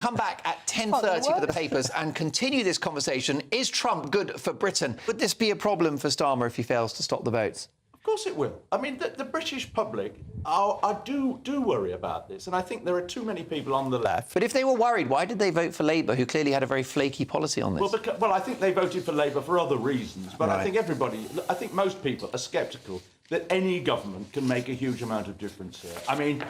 Come back at 10:30 for the papers and continue this conversation. Is Trump good for Britain? Would this be a problem for Starmer if he fails to stop the votes? Of course it will. I mean, the British public do worry about this, and I think there are too many people on the left. But if they were worried, why did they vote for Labour, who clearly had a very flaky policy on this? Well, I think they voted for Labour for other reasons, but Right. I think most people are sceptical that any government can make a huge amount of difference here. I mean,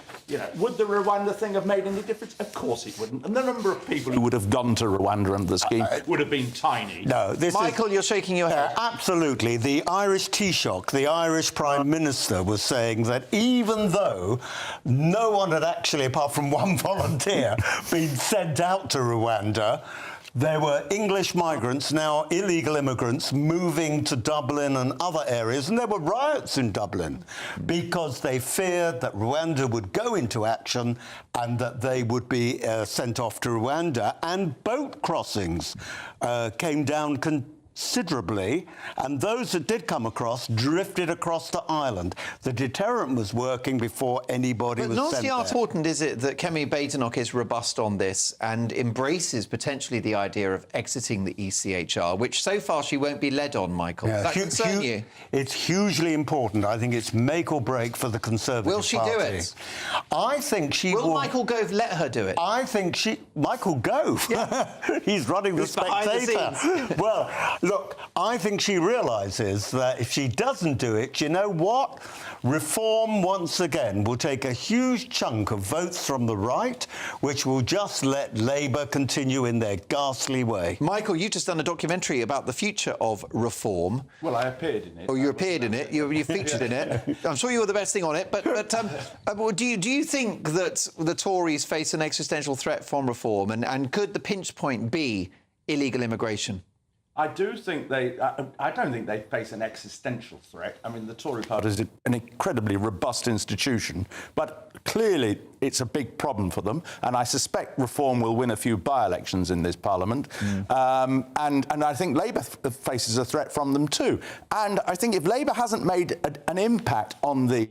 would the Rwanda thing have made any difference? Of course it wouldn't. And the number of people who would have gone to Rwanda under the scheme would have been tiny. No, Michael, you're shaking your head. Absolutely. The Irish Taoiseach, the Irish Prime Minister, was saying that even though no one had actually, apart from one volunteer, been sent out to Rwanda, there were English migrants, now illegal immigrants, moving to Dublin and other areas, and there were riots in Dublin because they feared that Rwanda would go into action and that they would be sent off to Rwanda. And boat crossings came down considerably, and those that did come across drifted across to Ireland. The deterrent was working before anybody was sent there. How important is it that Kemi Badenoch is robust on this and embraces potentially the idea of exiting the ECHR, which so far she won't be led on, Michael? Does that concern you? It's hugely important. I think it's make or break for the Conservative Party. Will she do it? I think she will. Will Michael Gove let her do it? I think Michael Gove? Yeah. He's running the Spectator. Well, look, I think she realises that if she doesn't do it, you know what? Reform, once again, will take a huge chunk of votes from the right, which will just let Labour continue in their ghastly way. Michael, you've just done a documentary about the future of reform. Well, I appeared in it. Oh, you appeared in it. You featured in it. I'm sure you were the best thing on it. But do you think that the Tories face an existential threat from reform? And could the pinch point be illegal immigration? I do think I don't think they face an existential threat. I mean, the Tory party is an incredibly robust institution, but clearly it's a big problem for them. And I suspect Reform will win a few by-elections in this Parliament. And I think Labour faces a threat from them too. And I think if Labour hasn't made an impact on the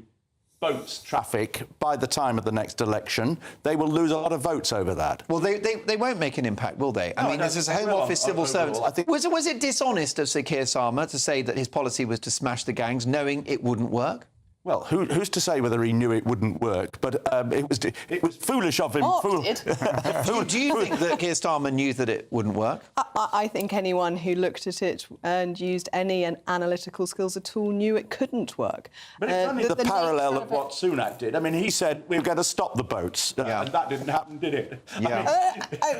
boats traffic by the time of the next election, they will lose a lot of votes over that. Well, they won't make an impact, will they? I mean, this is a Home Office civil servant. I think was it dishonest of Sir Keir Starmer to say that his policy was to smash the gangs, knowing it wouldn't work? Well, who's to say whether he knew it wouldn't work? But it was foolish of him. Do you think that Keir Starmer knew that it wouldn't work? I think anyone who looked at it and used any analytical skills at all knew it couldn't work. But it's only the parallel of what Sunak did. I mean, he said we're going to stop the boats, and that didn't happen, did it? Yeah.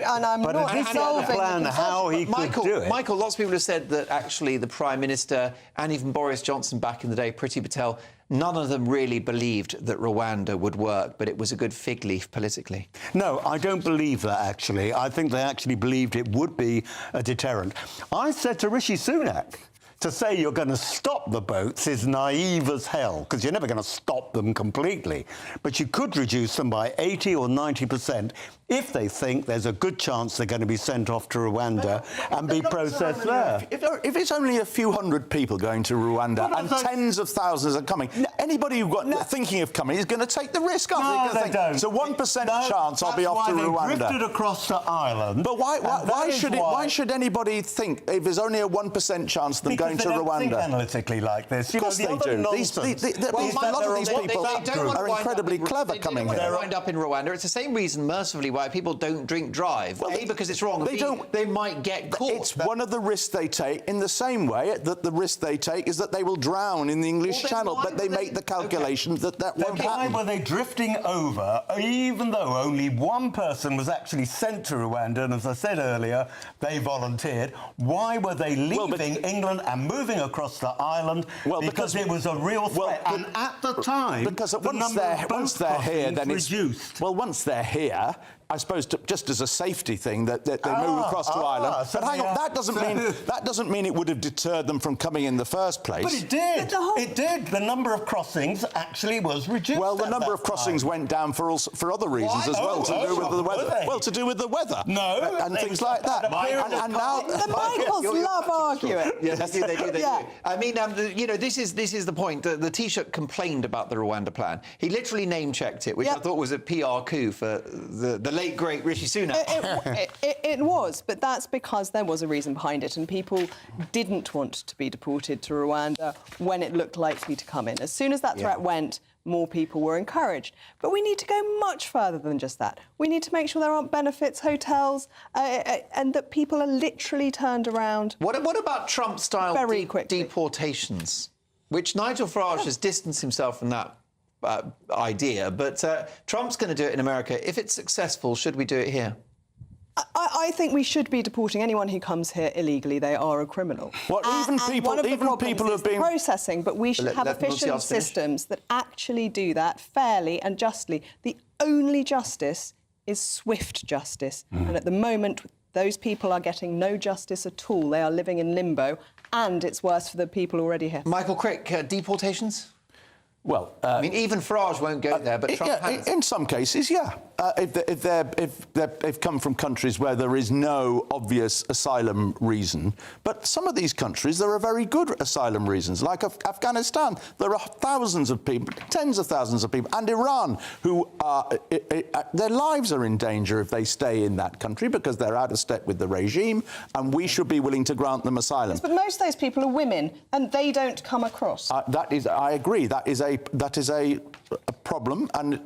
And I'm not dissolving plan how he could do it. Michael, lots of people have said that actually the Prime Minister and even Boris Johnson back in the day, Priti Patel, none of them really believed that Rwanda would work, but it was a good fig leaf politically. No, I don't believe that, actually. I think they actually believed it would be a deterrent. I said to Rishi Sunak, to say you're going to stop the boats is naive as hell, because you're never going to stop them completely. But you could reduce them by 80 or 90% if they think there's a good chance they're going to be sent off to Rwanda and be processed there. If it's only a few hundred people going to Rwanda and tens of thousands are coming, anybody who's thinking of coming is going to take the risk, aren't they? Don't. It's a 1% chance I'll be off to Rwanda. They drifted across to Ireland. But why should anybody think if there's only a 1% chance of them going to Rwanda? Think analytically like this. Of course they do. A lot of these people are incredibly clever coming here. They don't wind up in Rwanda. It's the same reason, mercifully, why people don't drink drive. Well, A, because it's wrong. They might get caught. It's one of the risks they take, in the same way that the risk they take is that they will drown in the English Channel, but they make the calculation that won't happen. Why were they drifting over, even though only one person was actually sent to Rwanda, and as I said earlier, they volunteered? Why were they leaving England and moving across to Ireland? Well, because it was a real threat. And at the time, because once they're here, then it's reduced. Well, once they're here, I suppose just as a safety thing that they move across to Ireland. But hang on, that doesn't mean it would have deterred them from coming in the first place. But it did. It did. The number of crossings actually was reduced. Well, the number of crossings went down for other reasons as well, to do with the weather. Well, to do with the weather. No, and things like that. And now the Michaels love arguing. Yes, they do. I mean, this is the point. The Taoiseach complained about the Rwanda plan. He literally name-checked it, which I thought was a PR coup for the late, great Rishi Sunak. It was, but that's because there was a reason behind it, and people didn't want to be deported to Rwanda when it looked likely to come in. As soon as that threat went, more people were encouraged. But we need to go much further than just that. We need to make sure there aren't benefits hotels and that people are literally turned around. What about Trump-style Very quickly. deportations, which Nigel Farage has distanced himself from that idea, but Trump's going to do it in America. If it's successful, should we do it here? I think we should be deporting anyone who comes here illegally. They are a criminal. Well, even people who have been processing, but we should have efficient systems that actually do that fairly and justly. The only justice is swift justice, and at the moment, those people are getting no justice at all. They are living in limbo, and it's worse for the people already here. Michael Crick, deportations? Well, I mean, even Farage won't go there, but Trump has. In some cases, yeah. If they've come from countries where there is no obvious asylum reason, but some of these countries there are very good asylum reasons, like Afghanistan. There are thousands of people, tens of thousands of people, and Iran, who are their lives are in danger if they stay in that country because they're out of step with the regime, and we should be willing to grant them asylum. Yes, but most of those people are women, and they don't come across. I agree. That is a problem, and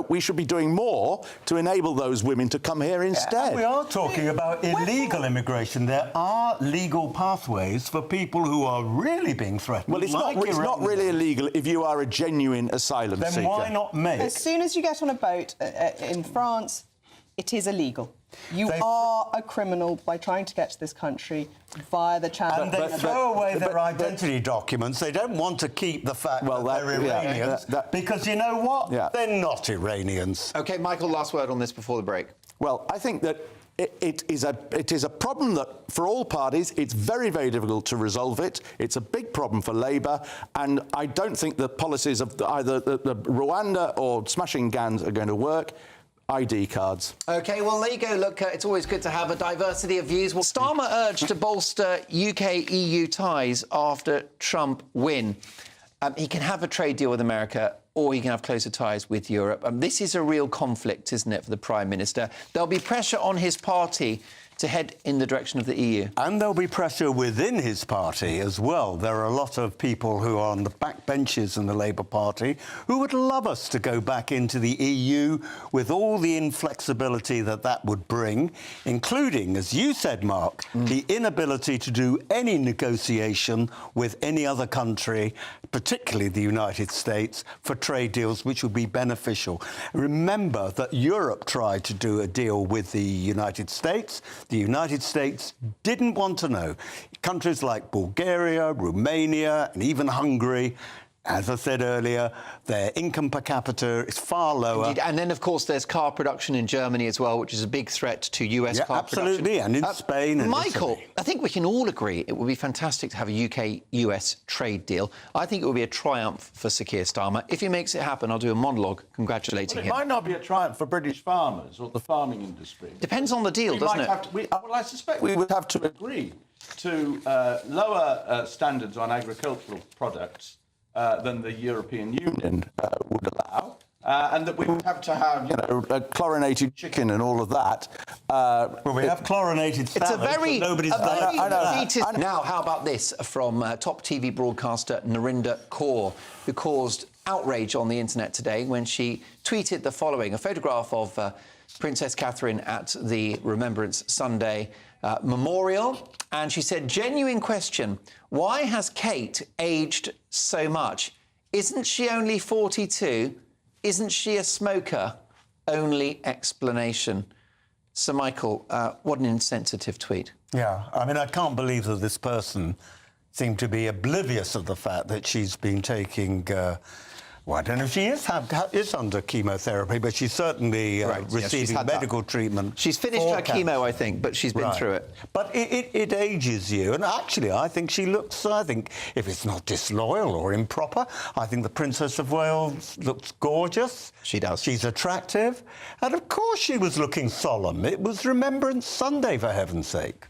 we should be doing more to enable those women to come here instead. We are talking about illegal immigration. There are legal pathways for people who are really being threatened. Well, it's not really illegal if you are a genuine asylum seeker. Then why not make? As soon as you get on a boat in France, it is illegal. You are a criminal by trying to get to this country via the channel. And they throw away their identity documents. They don't want to keep the fact that they're Iranians, because you know what? Yeah. They're not Iranians. OK, Michael, last word on this before the break. Well, I think that it is a problem that, for all parties, it's very, very difficult to resolve it. It's a big problem for Labour, and I don't think the policies of either the Rwanda or smashing gangs are going to work. ID cards. OK, well, there you go. Look, it's always good to have a diversity of views. Well, Starmer urged to bolster UK-EU ties after Trump win. He can have a trade deal with America, or he can have closer ties with Europe. This is a real conflict, isn't it, for the Prime Minister? There'll be pressure on his party to head in the direction of the EU. And there'll be pressure within his party as well. There are a lot of people who are on the back benches in the Labour Party who would love us to go back into the EU with all the inflexibility that that would bring, including, as you said, Mark, the inability to do any negotiation with any other country, particularly the United States, for trade deals which would be beneficial. Remember that Europe tried to do a deal with the United States. The United States didn't want to know. Countries like Bulgaria, Romania, and even Hungary, as I said earlier, their income per capita is far lower. Indeed. And then, of course, there's car production in Germany as well, which is a big threat to US car absolutely, production. and in Spain and Michael, Italy. I think we can all agree it would be fantastic to have a UK-US trade deal. I think it would be a triumph for Sir Keir Starmer. If he makes it happen, I'll do a monologue congratulating him. It might not be a triumph for British farmers or the farming industry. Depends on the deal, doesn't it? Well, I suspect we would have to agree to lower standards on agricultural products than the European Union would allow, and that we would have to have, chlorinated chicken and all of that. Well, we have chlorinated salad, it's a very, nobody's Now, how about this from top TV broadcaster Narinder Kaur, who caused outrage on the internet today when she tweeted the following: a photograph of Princess Catherine at the Remembrance Sunday memorial, and she said, "Genuine question, why has Kate aged so much? Isn't she only 42? Isn't she a smoker? Only explanation." So, Michael, what an insensitive tweet. Yeah, I mean, I can't believe that this person seemed to be oblivious of the fact that she's been taking... well, I don't know if she is under chemotherapy, but she's certainly receiving medical treatment. She's finished her chemo, I think, but she's been through it. But it ages you. And actually, I think she looks, if it's not disloyal or improper, I think the Princess of Wales looks gorgeous. She does. She's attractive. And of course she was looking solemn. It was Remembrance Sunday, for heaven's sake.